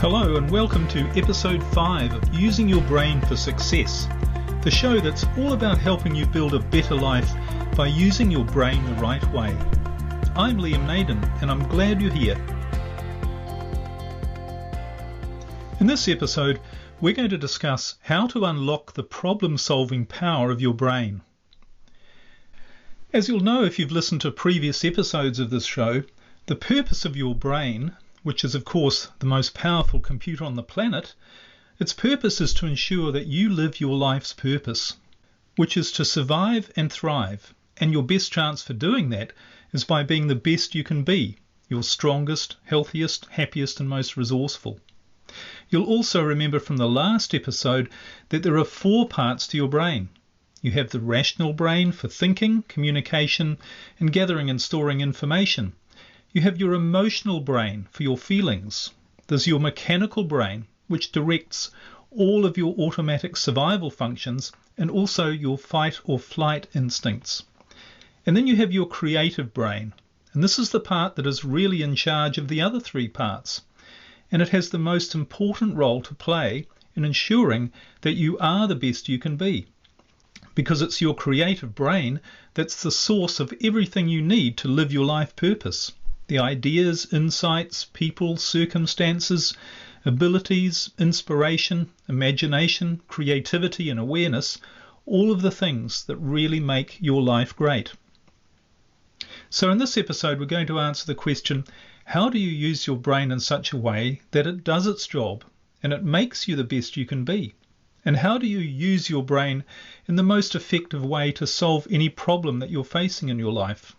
Hello and welcome to episode 5 of Using Your Brain for Success, the show that's all about helping you build a better life by using your brain the right way. I'm Liam Naden and I'm glad you're here. In this episode, we're going to discuss how to unlock the problem-solving power of your brain. As you'll know if you've listened to previous episodes of this show, the purpose of your brain, which is of course the most powerful computer on the planet, its purpose is to ensure that you live your life's purpose, which is to survive and thrive. And your best chance for doing that is by being the best you can be, your strongest, healthiest, happiest and most resourceful. You'll also remember from the last episode that there are 4 parts to your brain. You have the rational brain for thinking, communication and gathering and storing information. You have your emotional brain for your feelings. There's your mechanical brain, which directs all of your automatic survival functions and also your fight or flight instincts. And then you have your creative brain, and this is the part that is really in charge of the other 3 parts. And it has the most important role to play in ensuring that you are the best you can be, because it's your creative brain that's the source of everything you need to live your life purpose. The ideas, insights, people, circumstances, abilities, inspiration, imagination, creativity and awareness, all of the things that really make your life great. So in this episode we're going to answer the question, how do you use your brain in such a way that it does its job and it makes you the best you can be? And how do you use your brain in the most effective way to solve any problem that you're facing in your life?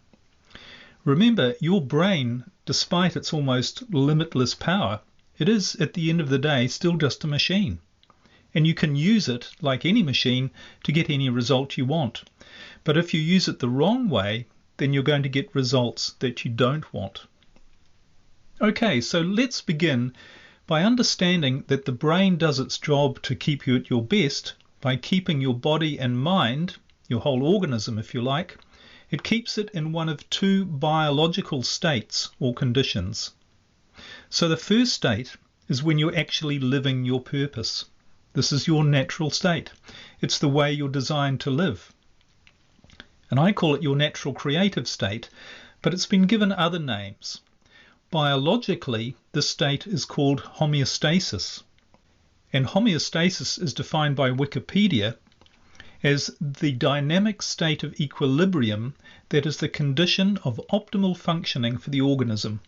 Remember, your brain, despite its almost limitless power, it is, at the end of the day, still just a machine. And you can use it, like any machine, to get any result you want. But if you use it the wrong way, then you're going to get results that you don't want. Okay, so let's begin by understanding that the brain does its job to keep you at your best by keeping your body and mind, your whole organism if you like, it keeps it in one of 2 biological states or conditions. So the first state is when you're actually living your purpose. This is your natural state. It's the way you're designed to live. And I call it your natural creative state, but it's been given other names. Biologically, this state is called homeostasis. And homeostasis is defined by Wikipedia as the dynamic state of equilibrium that is the condition of optimal functioning for the organism.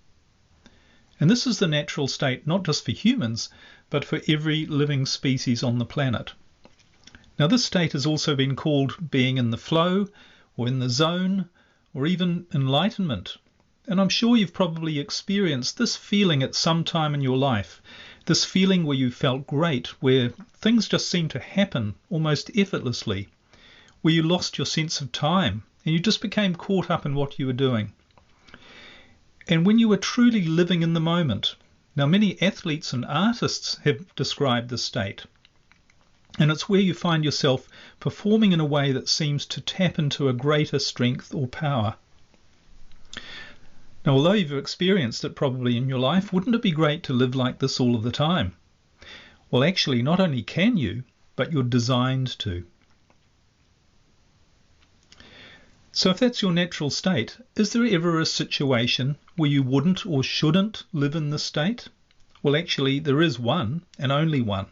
And this is the natural state not just for humans, but for every living species on the planet. Now this state has also been called being in the flow, or in the zone, or even enlightenment. And I'm sure you've probably experienced this feeling at some time in your life, this feeling where you felt great, where things just seemed to happen almost effortlessly, where you lost your sense of time and you just became caught up in what you were doing. And when you were truly living in the moment. Now many athletes and artists have described this state. And it's where you find yourself performing in a way that seems to tap into a greater strength or power. Now, although you've experienced it probably in your life, wouldn't it be great to live like this all of the time? Well, actually, not only can you, but you're designed to. So if that's your natural state, is there ever a situation where you wouldn't or shouldn't live in this state? Well, actually, there is one, and only one.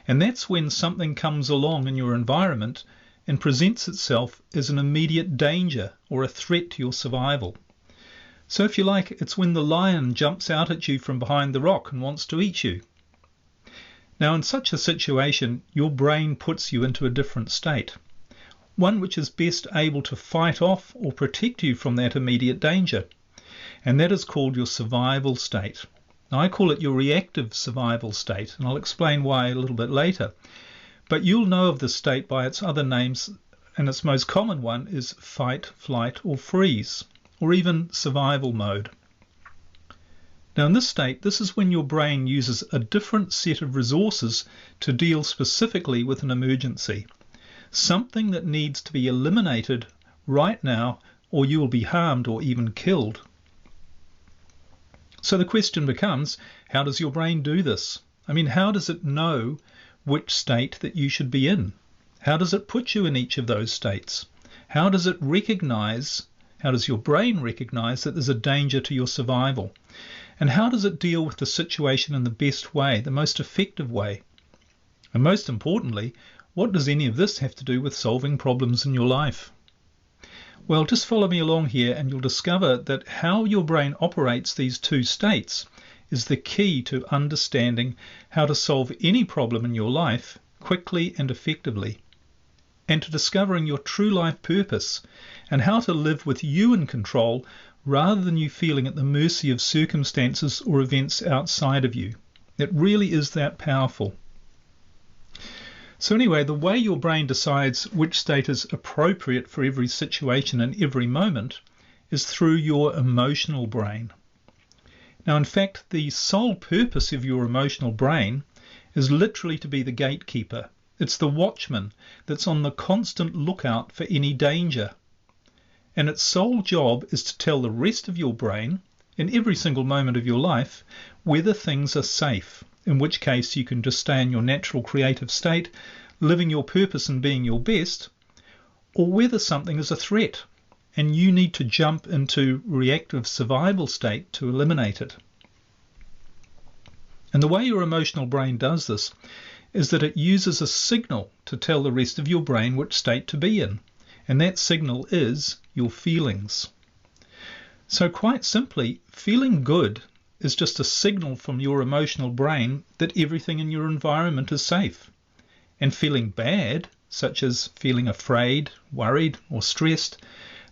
And that's when something comes along in your environment and presents itself as an immediate danger or a threat to your survival. So if you like, it's when the lion jumps out at you from behind the rock and wants to eat you. Now in such a situation, your brain puts you into a different state, one which is best able to fight off or protect you from that immediate danger. And that is called your survival state. Now I call it your reactive survival state, and I'll explain why a little bit later. But you'll know of this state by its other names, and its most common one is fight, flight or freeze, or even survival mode. Now in this state, this is when your brain uses a different set of resources to deal specifically with an emergency, something that needs to be eliminated right now or you will be harmed or even killed. So the question becomes, how does your brain do this? I mean, how does it know which state that you should be in? How does it put you in each of those states? How does your brain recognize that there's a danger to your survival? And how does it deal with the situation in the best way, the most effective way? And most importantly, what does any of this have to do with solving problems in your life? Well, just follow me along here and you'll discover that how your brain operates these two states is the key to understanding how to solve any problem in your life quickly and effectively, and to discovering your true life purpose and how to live with you in control rather than you feeling at the mercy of circumstances or events outside of you. It really is that powerful. So anyway, the way your brain decides which state is appropriate for every situation and every moment is through your emotional brain. Now, in fact, the sole purpose of your emotional brain is literally to be the gatekeeper. It's the watchman that's on the constant lookout for any danger. And its sole job is to tell the rest of your brain, in every single moment of your life, whether things are safe, in which case you can just stay in your natural creative state, living your purpose and being your best, or whether something is a threat and you need to jump into reactive survival state to eliminate it. And the way your emotional brain does this is that it uses a signal to tell the rest of your brain which state to be in, and that signal is your feelings. So quite simply, feeling good is just a signal from your emotional brain that everything in your environment is safe. And feeling bad, such as feeling afraid, worried, or stressed,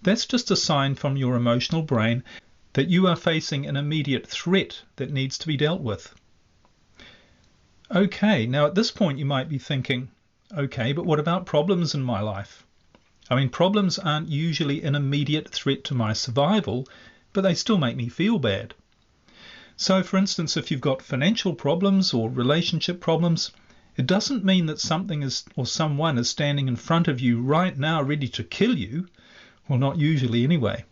that's just a sign from your emotional brain that you are facing an immediate threat that needs to be dealt with. Okay, now at this point you might be thinking, okay, but what about problems in my life? I mean, problems aren't usually an immediate threat to my survival, but they still make me feel bad. So, for instance, if you've got financial problems or relationship problems, it doesn't mean that something is or someone is standing in front of you right now ready to kill you. Well, not usually anyway.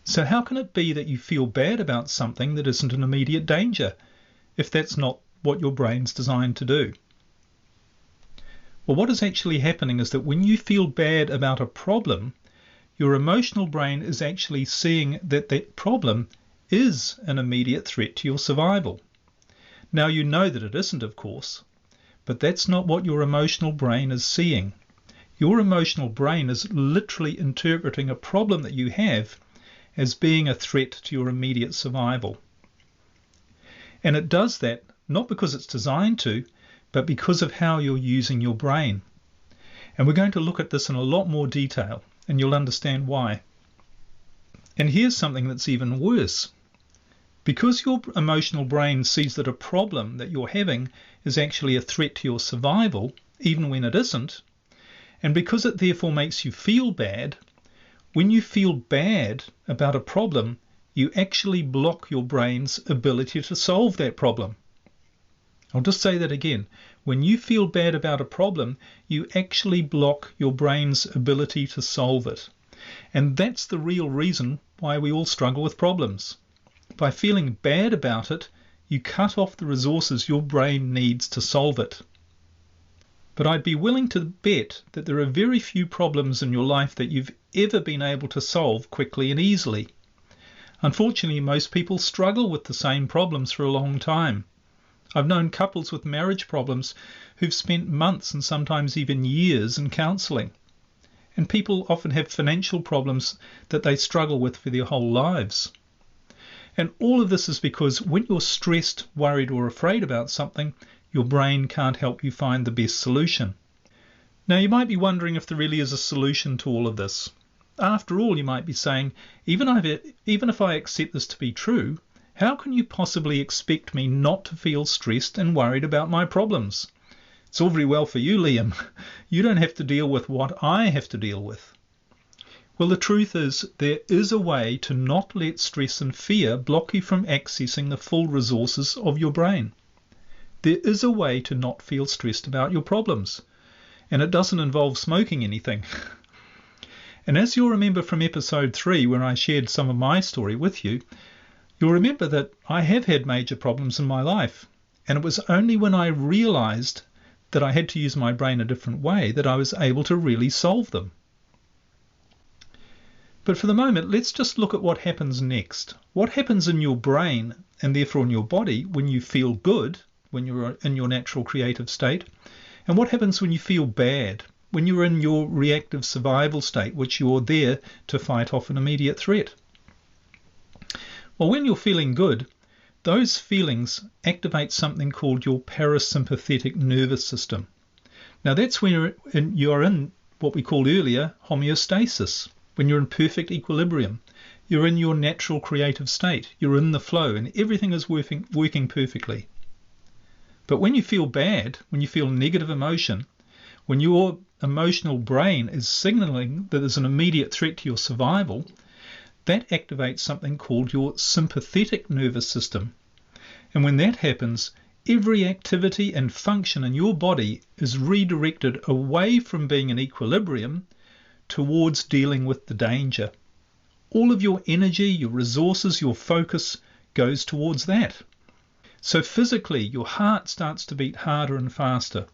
So how can it be that you feel bad about something that isn't an immediate danger, if that's not what your brain's designed to do? Well, what is actually happening is that when you feel bad about a problem, your emotional brain is actually seeing that that problem is an immediate threat to your survival. Now, you know that it isn't, of course, but that's not what your emotional brain is seeing. Your emotional brain is literally interpreting a problem that you have as being a threat to your immediate survival. And it does that not because it's designed to, but because of how you're using your brain. And we're going to look at this in a lot more detail, and you'll understand why. And here's something that's even worse. Because your emotional brain sees that a problem that you're having is actually a threat to your survival, even when it isn't, and because it therefore makes you feel bad, when you feel bad about a problem, you actually block your brain's ability to solve that problem. I'll just say that again. When you feel bad about a problem, you actually block your brain's ability to solve it. And that's the real reason why we all struggle with problems. By feeling bad about it, you cut off the resources your brain needs to solve it. But I'd be willing to bet that there are very few problems in your life that you've ever been able to solve quickly and easily. Unfortunately, most people struggle with the same problems for a long time. I've known couples with marriage problems who've spent months and sometimes even years in counselling. And people often have financial problems that they struggle with for their whole lives. And all of this is because when you're stressed, worried or afraid about something, your brain can't help you find the best solution. Now you might be wondering if there really is a solution to all of this. After all, you might be saying, even if I accept this to be true, how can you possibly expect me not to feel stressed and worried about my problems? It's all very well for you, Liam. You don't have to deal with what I have to deal with. Well, the truth is, there is a way to not let stress and fear block you from accessing the full resources of your brain. There is a way to not feel stressed about your problems, and it doesn't involve smoking anything. And as you'll remember from episode 3, where I shared some of my story with you, You'll remember that I have had major problems in my life, and it was only when I realized that I had to use my brain a different way that I was able to really solve them. But for the moment, let's just look at what happens next. What happens in your brain and therefore in your body when you feel good, when you're in your natural creative state, and what happens when you feel bad, when you're in your reactive survival state, which you're there to fight off an immediate threat. Well, when you're feeling good, those feelings activate something called your parasympathetic nervous system. Now that's when you're in what we called earlier homeostasis, when you're in perfect equilibrium. You're in your natural creative state. You're in the flow and everything is working perfectly. But when you feel bad, when you feel negative emotion, when your emotional brain is signaling that there's an immediate threat to your survival, that activates something called your sympathetic nervous system. And when that happens, every activity and function in your body is redirected away from being in equilibrium towards dealing with the danger. All of your energy, your resources, your focus goes towards that. So physically, your heart starts to beat harder and faster.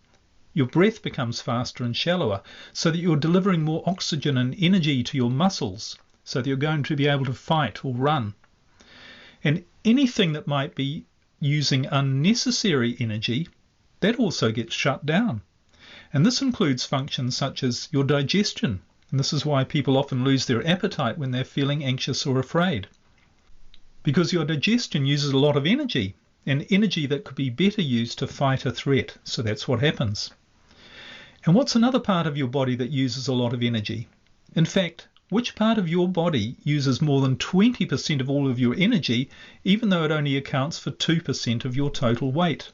Your breath becomes faster and shallower so that you're delivering more oxygen and energy to your muscles so that you're going to be able to fight or run. And anything that might be using unnecessary energy, that also gets shut down. And this includes functions such as your digestion. And this is why people often lose their appetite when they're feeling anxious or afraid. Because your digestion uses a lot of energy, and energy that could be better used to fight a threat. So that's what happens. And what's another part of your body that uses a lot of energy? In fact, which part of your body uses more than 20% of all of your energy, even though it only accounts for 2% of your total weight?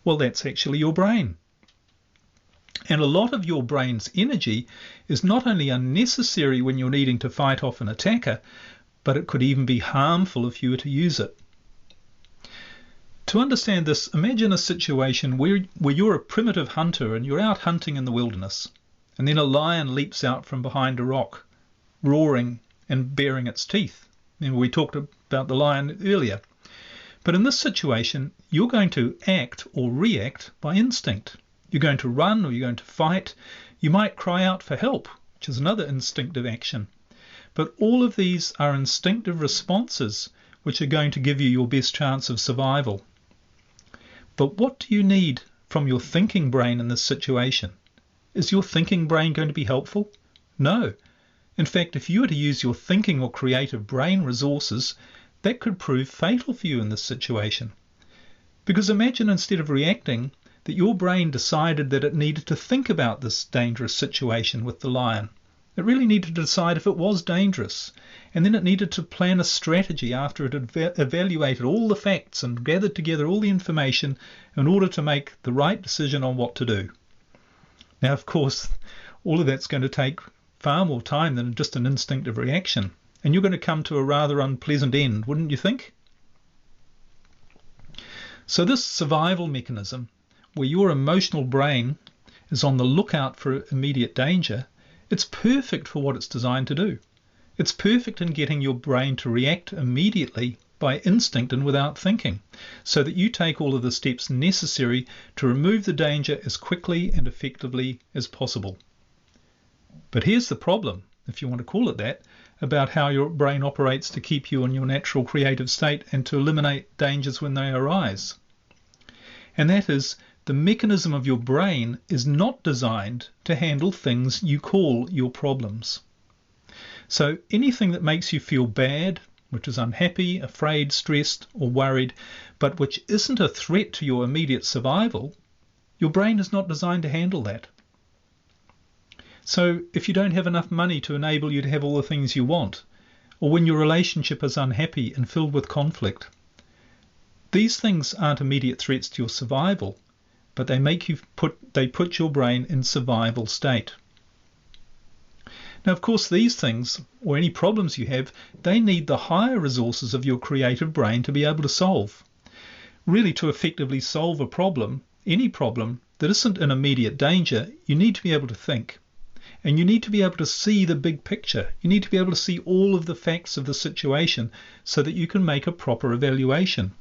Well, that's actually your brain. And a lot of your brain's energy is not only unnecessary when you're needing to fight off an attacker, but it could even be harmful if you were to use it. To understand this, imagine a situation where you're a primitive hunter and you're out hunting in the wilderness, and then a lion leaps out from behind a rock, roaring and baring its teeth. And we talked about the lion earlier. But in this situation, you're going to act or react by instinct. You're going to run or you're going to fight. You might cry out for help, which is another instinctive action. But all of these are instinctive responses which are going to give you your best chance of survival. But what do you need from your thinking brain in this situation? Is your thinking brain going to be helpful? No. In fact, if you were to use your thinking or creative brain resources, that could prove fatal for you in this situation. Because imagine instead of reacting, that your brain decided that it needed to think about this dangerous situation with the lion. It really needed to decide if it was dangerous, and then it needed to plan a strategy after it had evaluated all the facts and gathered together all the information in order to make the right decision on what to do. Now, of course, all of that's going to take far more time than just an instinctive reaction, and you're going to come to a rather unpleasant end, wouldn't you think? So this survival mechanism, where your emotional brain is on the lookout for immediate danger, it's perfect for what it's designed to do. It's perfect in getting your brain to react immediately by instinct and without thinking, so that you take all of the steps necessary to remove the danger as quickly and effectively as possible. But here's the problem, if you want to call it that, about how your brain operates to keep you in your natural creative state and to eliminate dangers when they arise. And that is, the mechanism of your brain is not designed to handle things you call your problems. So anything that makes you feel bad, which is unhappy, afraid, stressed, or worried, but which isn't a threat to your immediate survival, your brain is not designed to handle that. So if you don't have enough money to enable you to have all the things you want, or when your relationship is unhappy and filled with conflict, these things aren't immediate threats to your survival, but they put your brain in survival state. Now, of course, these things, or any problems you have, they need the higher resources of your creative brain to be able to solve. Really, to effectively solve a problem, any problem that isn't in immediate danger, you need to be able to think. And you need to be able to see the big picture. You need to be able to see all of the facts of the situation so that you can make a proper evaluation.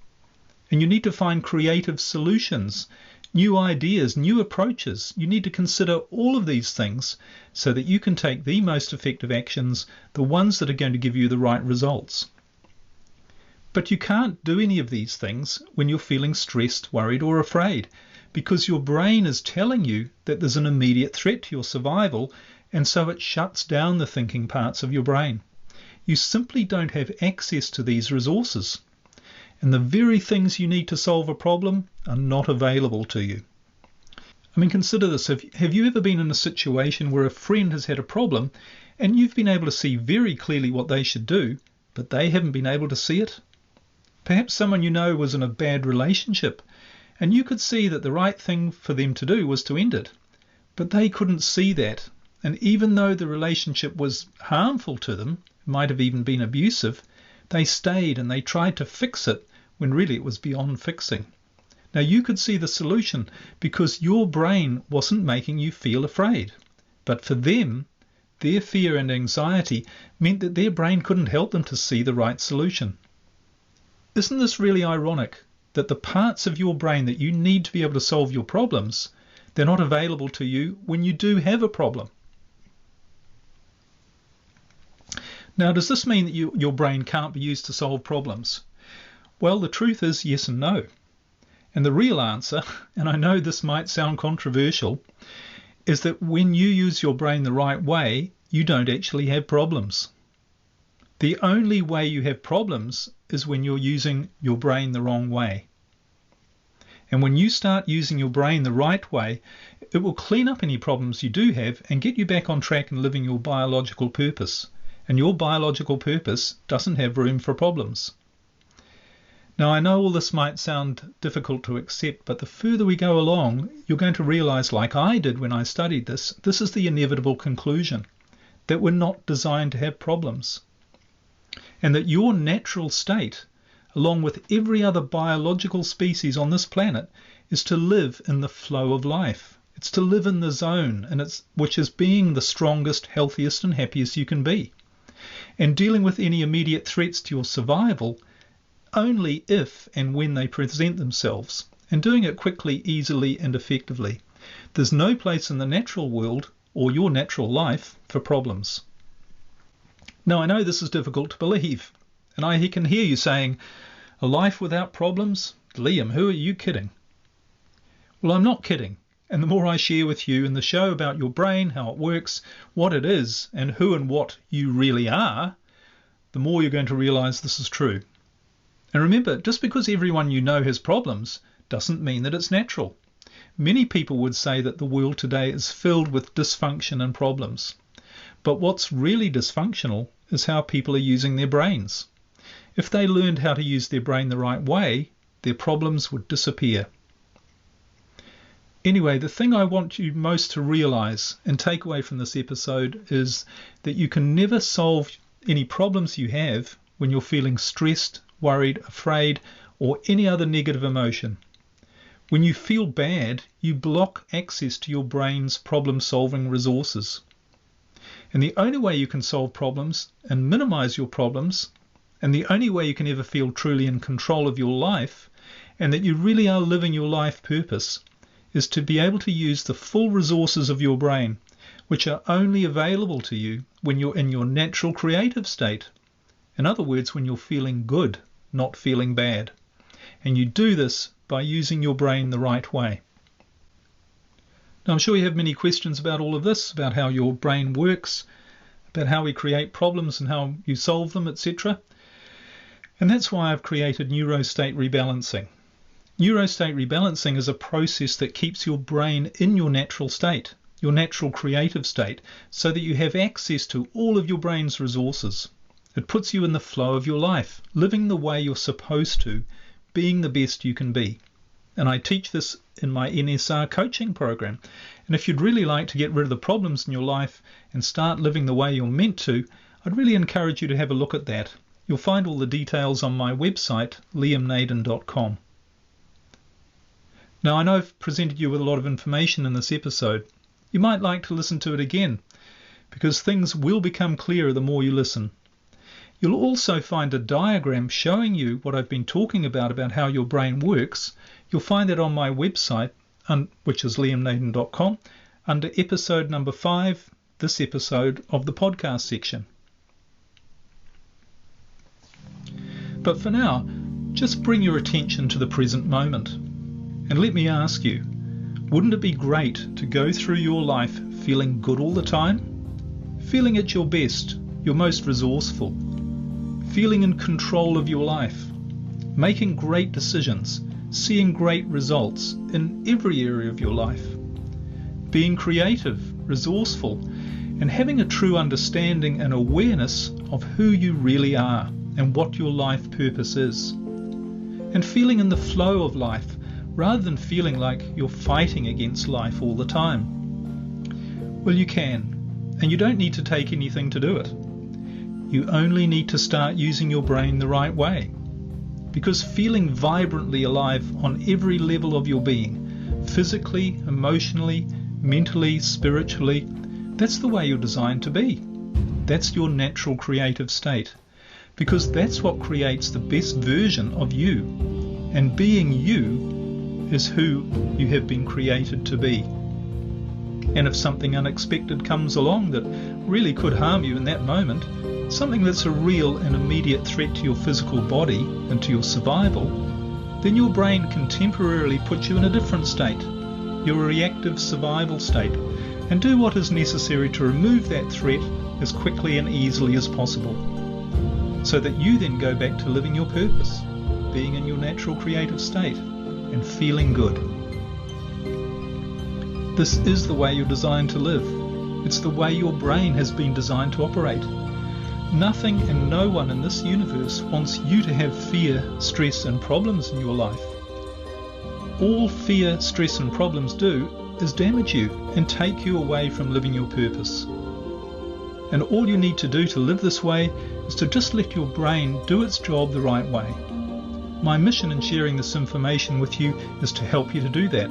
And you need to find creative solutions, new ideas, new approaches. You need to consider all of these things so that you can take the most effective actions, the ones that are going to give you the right results. But you can't do any of these things when you're feeling stressed, worried, or afraid, because your brain is telling you that there's an immediate threat to your survival, and so it shuts down the thinking parts of your brain. You simply don't have access to these resources, and the very things you need to solve a problem are not available to you. I mean, consider this. Have you ever been in a situation where a friend has had a problem and you've been able to see very clearly what they should do, but they haven't been able to see it? Perhaps someone you know was in a bad relationship and you could see that the right thing for them to do was to end it, but they couldn't see that. And even though the relationship was harmful to them, might have even been abusive, they stayed and they tried to fix it when really it was beyond fixing. Now you could see the solution because your brain wasn't making you feel afraid. But for them, their fear and anxiety meant that their brain couldn't help them to see the right solution. Isn't this really ironic that the parts of your brain that you need to be able to solve your problems, they're not available to you when you do have a problem? Now, does this mean that your brain can't be used to solve problems? Well, the truth is yes and no. And the real answer, and I know this might sound controversial, is that when you use your brain the right way, you don't actually have problems. The only way you have problems is when you're using your brain the wrong way. And when you start using your brain the right way, it will clean up any problems you do have and get you back on track and living your biological purpose. And your biological purpose doesn't have room for problems. Now, I know all this might sound difficult to accept, but the further we go along, you're going to realize, like I did when I studied this is the inevitable conclusion, that we're not designed to have problems. And that your natural state, along with every other biological species on this planet, is to live in the flow of life. It's to live in the zone, which is being the strongest, healthiest, and happiest you can be. And dealing with any immediate threats to your survival only if and when they present themselves, and doing it quickly, easily, and effectively. There's no place in the natural world or your natural life for problems. Now, I know this is difficult to believe, and I can hear you saying, a life without problems? Liam, who are you kidding? Well, I'm not kidding. And the more I share with you in the show about your brain, how it works, what it is, and who and what you really are, the more you're going to realize this is true. And remember, just because everyone you know has problems doesn't mean that it's natural. Many people would say that the world today is filled with dysfunction and problems. But what's really dysfunctional is how people are using their brains. If they learned how to use their brain the right way, their problems would disappear. Anyway, the thing I want you most to realize and take away from this episode is that you can never solve any problems you have when you're feeling stressed, worried, afraid, or any other negative emotion. When you feel bad, you block access to your brain's problem-solving resources. And the only way you can solve problems and minimize your problems, and the only way you can ever feel truly in control of your life, and that you really are living your life purpose, is to be able to use the full resources of your brain, which are only available to you when you're in your natural creative state. In other words, when you're feeling good, not feeling bad. And you do this by using your brain the right way. Now, I'm sure you have many questions about all of this, about how your brain works, about how we create problems and how you solve them, etc. And that's why I've created neurostate rebalancing. Neurostate rebalancing is a process that keeps your brain in your natural state, your natural creative state, so that you have access to all of your brain's resources. It puts you in the flow of your life, living the way you're supposed to, being the best you can be. And I teach this in my NSR coaching program. And if you'd really like to get rid of the problems in your life and start living the way you're meant to, I'd really encourage you to have a look at that. You'll find all the details on my website, liamnaden.com. Now, I know I've presented you with a lot of information in this episode. You might like to listen to it again, because things will become clearer the more you listen. You'll also find a diagram showing you what I've been talking about how your brain works. You'll find that on my website, which is liamnaden.com, under episode number 5, this episode of the podcast section. But for now, just bring your attention to the present moment. And let me ask you, wouldn't it be great to go through your life feeling good all the time? Feeling at your best, your most resourceful, feeling in control of your life, making great decisions, seeing great results in every area of your life, being creative, resourceful, and having a true understanding and awareness of who you really are and what your life purpose is, and feeling in the flow of life rather than feeling like you're fighting against life all the time. Well, you can, and you don't need to take anything to do it. You only need to start using your brain the right way. Because feeling vibrantly alive on every level of your being, physically, emotionally, mentally, spiritually, that's the way you're designed to be. That's your natural creative state. Because that's what creates the best version of you. And being you is who you have been created to be. And if something unexpected comes along that really could harm you in that moment, something that's a real and immediate threat to your physical body and to your survival, then your brain can temporarily put you in a different state, your reactive survival state, and do what is necessary to remove that threat as quickly and easily as possible, so that you then go back to living your purpose, being in your natural creative state, and feeling good. This is the way you're designed to live. It's the way your brain has been designed to operate. Nothing and no one in this universe wants you to have fear, stress and problems in your life. All fear, stress and problems do is damage you and take you away from living your purpose. And all you need to do to live this way is to just let your brain do its job the right way. My mission in sharing this information with you is to help you to do that,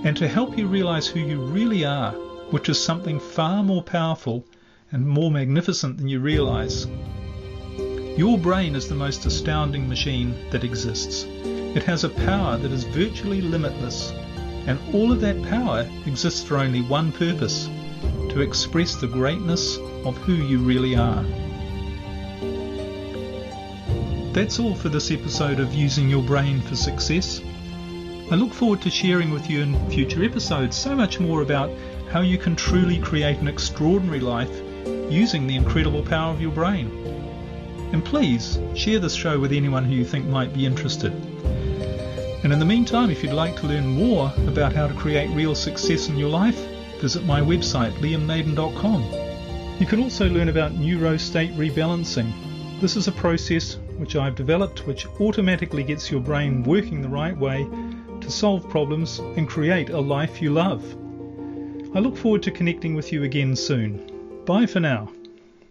and to help you realize who you really are, which is something far more powerful and more magnificent than you realize. Your brain is the most astounding machine that exists. It has a power that is virtually limitless, and all of that power exists for only one purpose: to express the greatness of who you really are. That's all for this episode of Using Your Brain for Success. I look forward to sharing with you in future episodes so much more about how you can truly create an extraordinary life using the incredible power of your brain. And please share this show with anyone who you think might be interested. And in the meantime, if you'd like to learn more about how to create real success in your life, visit my website, liamnaden.com. You can also learn about neurostate rebalancing. This is a process which I've developed which automatically gets your brain working the right way to solve problems and create a life you love. I look forward to connecting with you again soon. Bye for now.